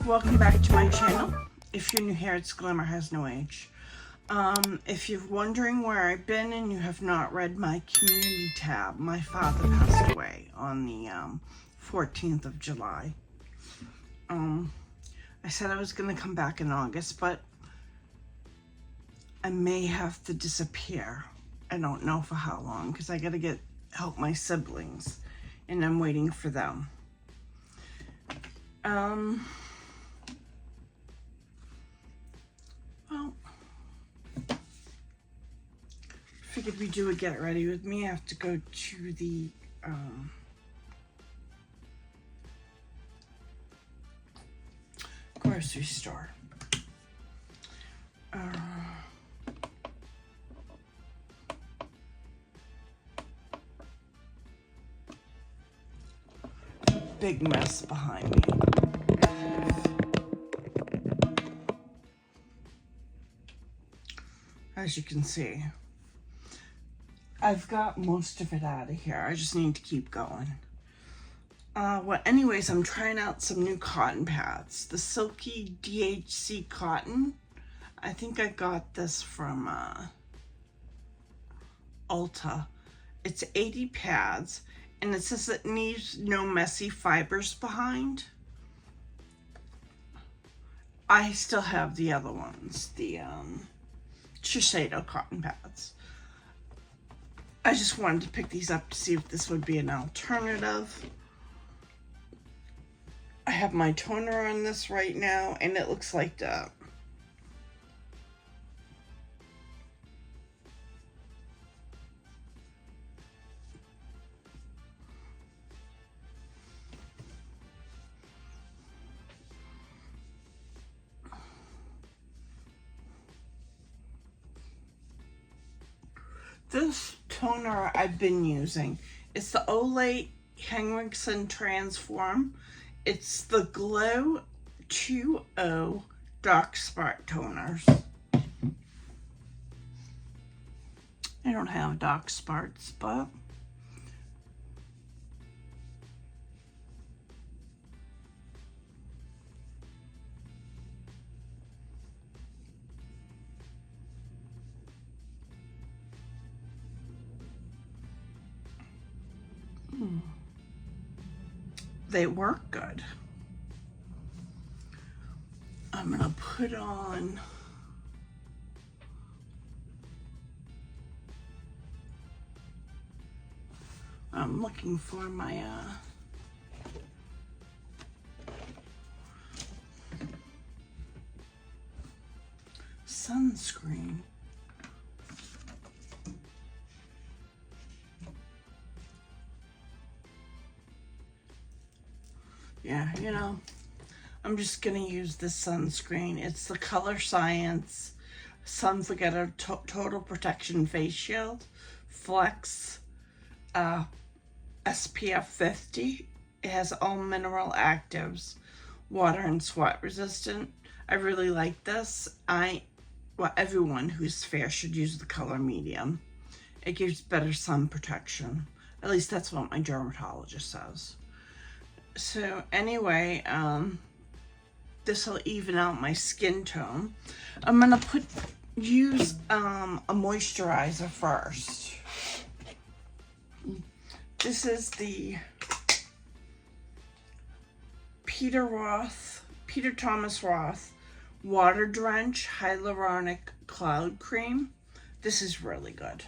Welcome back to my channel. If you're new here, it's Glamour Has No Age. If you're wondering where I've been and you have not read my community tab, my father passed away on the 14th of July. I said I was going to come back in August, but I may have to disappear. I don't know for how long because I got to help my siblings and I'm waiting for them. Well, figured we'd do a get ready with me. I have to go to the grocery store. Big mess behind me. As you can see, I've got most of it out of here. I just need to keep going. Anyways, I'm trying out some new cotton pads. The Silky DHC cotton. I think I got this from Ulta. It's 80 pads, and it says it needs no messy fibers behind. I still have the other ones, the Shiseido cotton pads. I just wanted to pick these up to see if this would be an alternative. I have my toner on this right now, and it looks like that. This toner I've been using, it's the Olay Henriksen Transform. It's the Glow 2.0 Dark Spot Toners. I don't have dark spots, but they work good. I'm gonna put on I'm looking for my sunscreen. Yeah, you know, I'm just gonna use this sunscreen. It's the Color Science Sun Forgetter Total Protection Face Shield Flex SPF 50. It has all mineral actives, water and sweat resistant. I really like this. Everyone who's fair should use the color medium. It gives better sun protection. At least that's what my dermatologist says. So anyway, this will even out my skin tone. I'm gonna use a moisturizer first. This is the Peter Thomas Roth Water Drench Hyaluronic Cloud Cream. This is really good.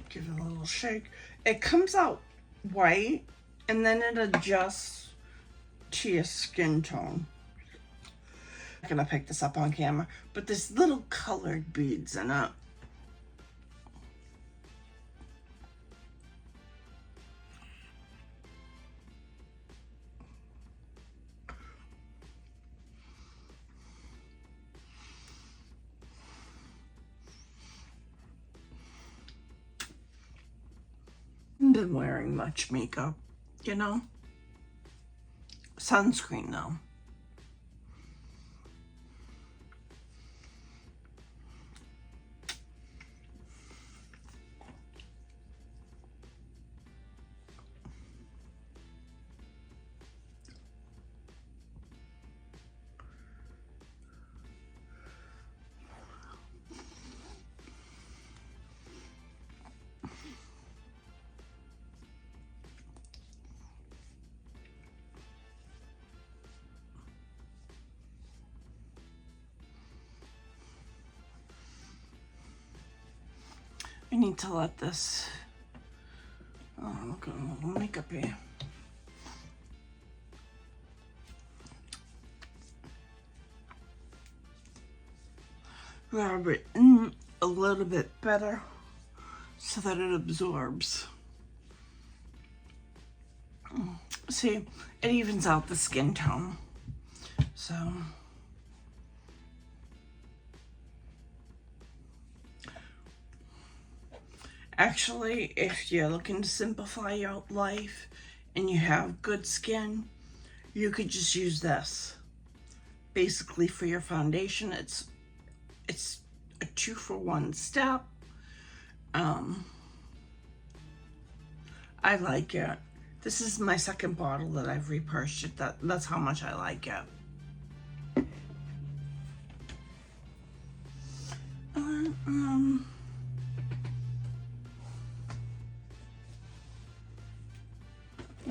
Give it a little shake. It comes out white and then it adjusts to your skin tone. I'm gonna pick this up on camera, but there's little colored beads in it. been wearing much makeup, you know? Sunscreen, though. I need to let this, oh, look at a little makeup here. Rub it in a little bit better so that it absorbs. See, it evens out the skin tone. So, actually, if you're looking to simplify your life and you have good skin, you could just use this. Basically, for your foundation, it's a 2-for-1 step. I like it. This is my second bottle that I've repurchased. That's how much I like it. I'm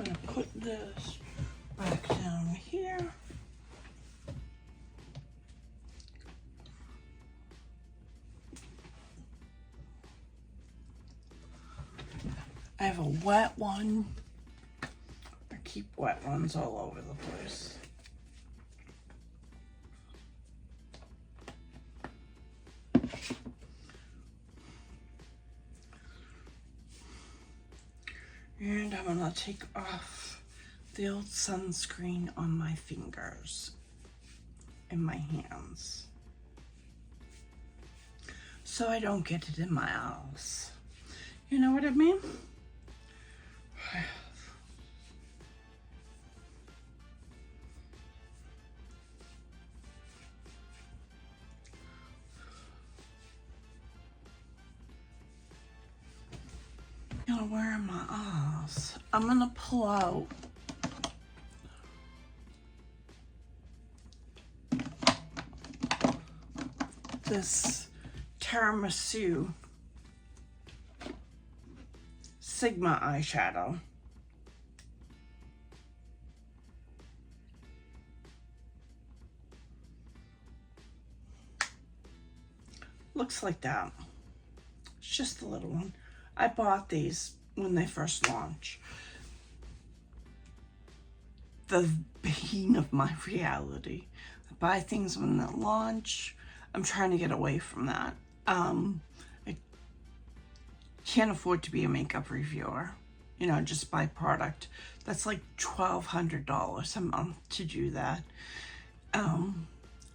gonna put this back down here. I have a wet one. I keep wet ones all over the place. And I'm gonna take off the old sunscreen on my fingers and my hands so I don't get it in my eyes. You know what I mean? Where are my eyes? I'm gonna pull out this Tiramisu Sigma eyeshadow. Looks like that. It's just a little one. I bought these when they first launched. The bane of my reality. I buy things when they launch. I'm trying to get away from that. I can't afford to be a makeup reviewer. You know, just buy product. That's like $1,200 a month to do that.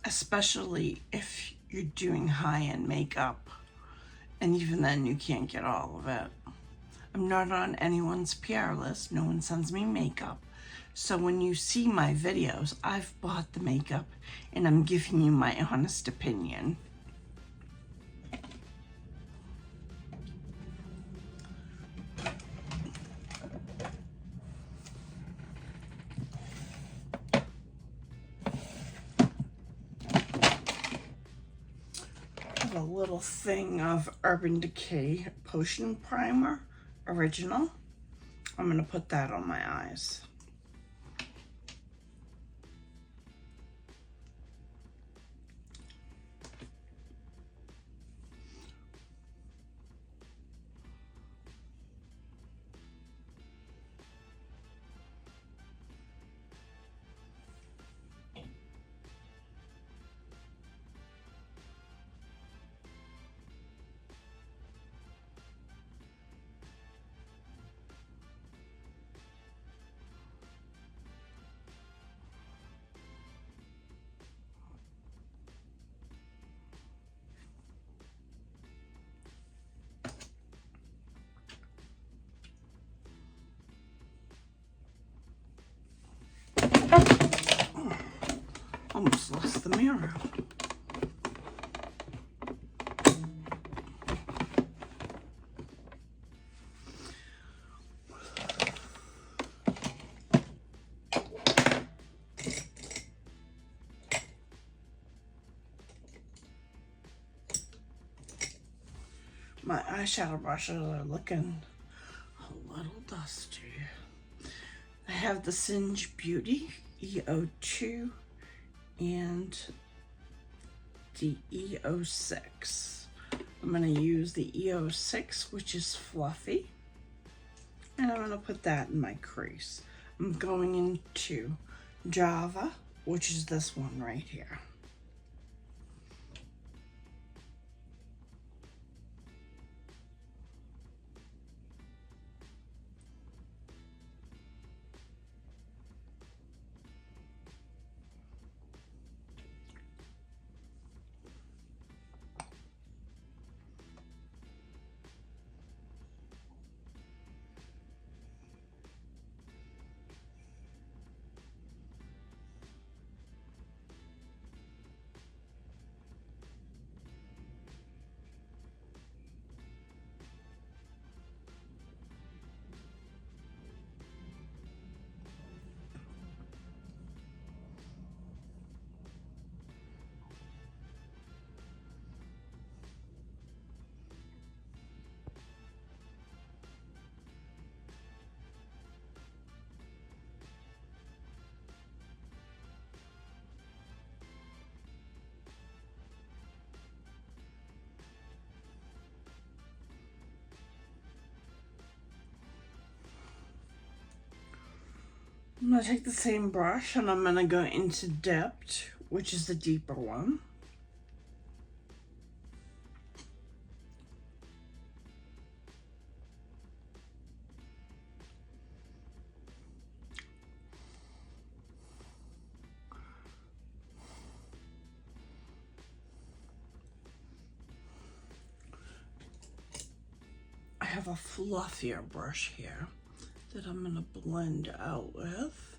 Especially if you're doing high-end makeup. And even then, you can't get all of it. I'm not on anyone's PR list. No one sends me makeup. So when you see my videos, I've bought the makeup and I'm giving you my honest opinion. A little thing of Urban Decay Potion Primer, original. I'm gonna put that on my eyes. Almost lost the mirror. My eyeshadow brushes are looking a little dusty. I have the Singe Beauty EO2 and the EO6. I'm going to use the EO6, which is fluffy, and I'm going to put that in my crease. I'm going into Java, which is this one right here. I'm going to take the same brush and I'm going to go into Depth, which is the deeper one. I have a fluffier brush here that I'm going to blend out with.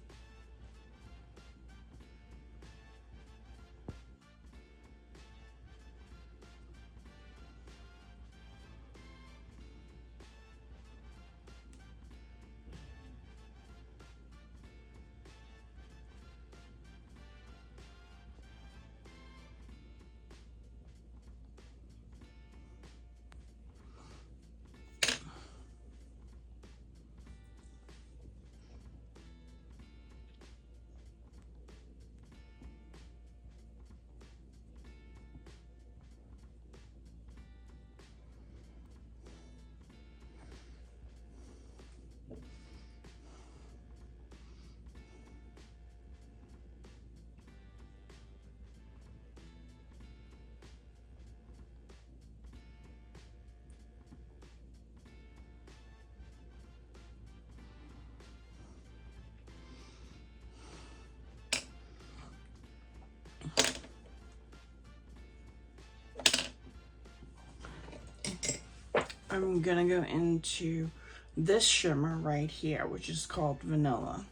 I'm gonna go into this shimmer right here, which is called Vanilla.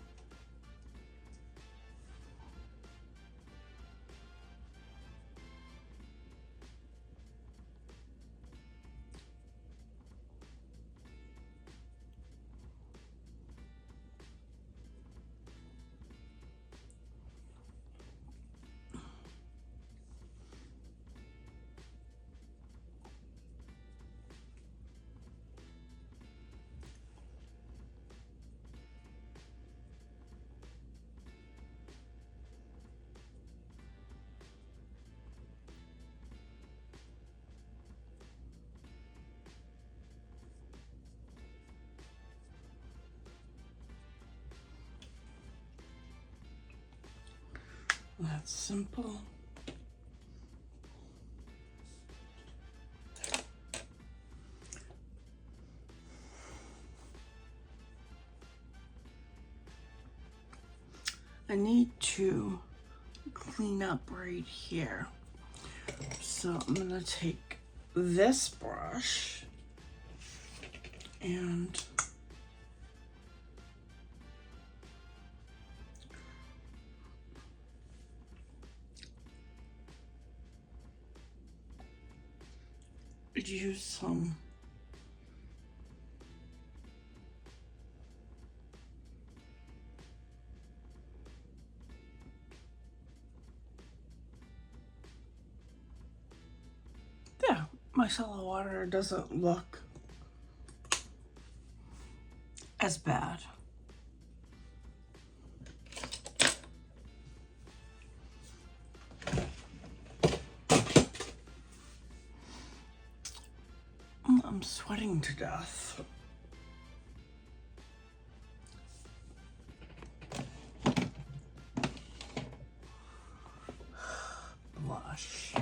That's simple. I need to clean up right here. So I'm gonna take this brush and use some yeah, micellar water doesn't look as bad. I'm sweating to death. Blush.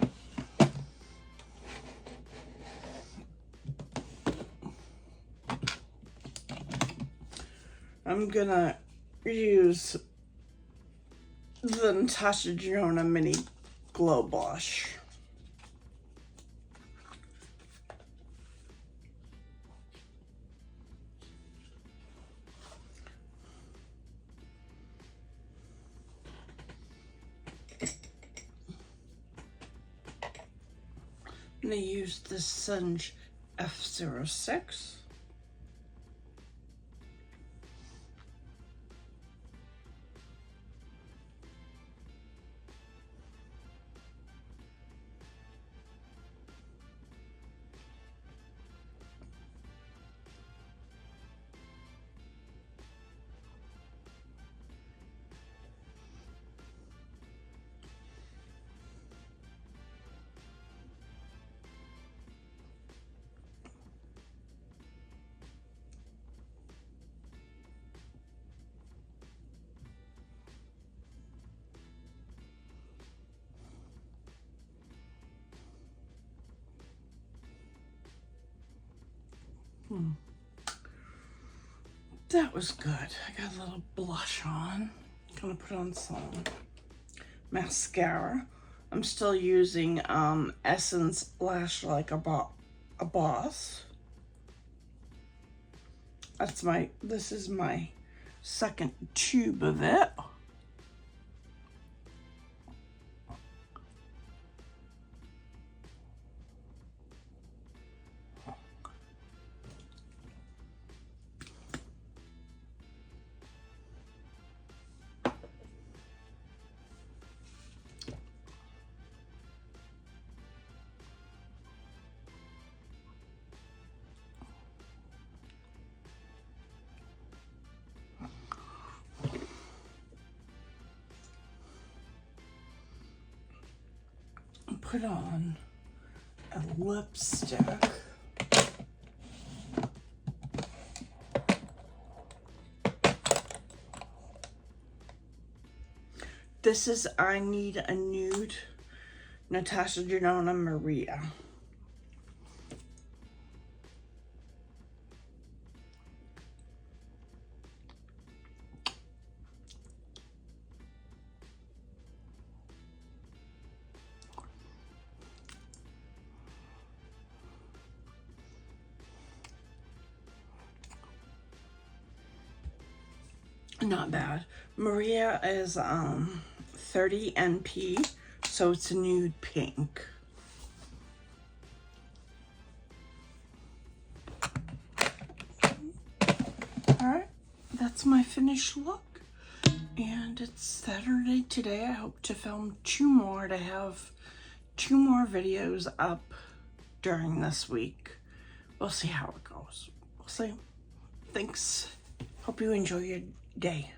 I'm gonna use the Natasha Denona Mini Glow Blush. I'm going to use the Singe F06. That was good. I got a little blush on. Gonna put on some mascara. I'm still using Essence Lash Like a Boss. This is my second tube of it. Put on a lipstick. This is I Need a Nude, Natasha Denona Maria. Not bad. Maria is 30 NP, so it's a nude pink. Alright, that's my finished look. And it's Saturday today. I hope to film 2 more, to have 2 more videos up during this week. We'll see how it goes. We'll see. Thanks. Hope you enjoy your day.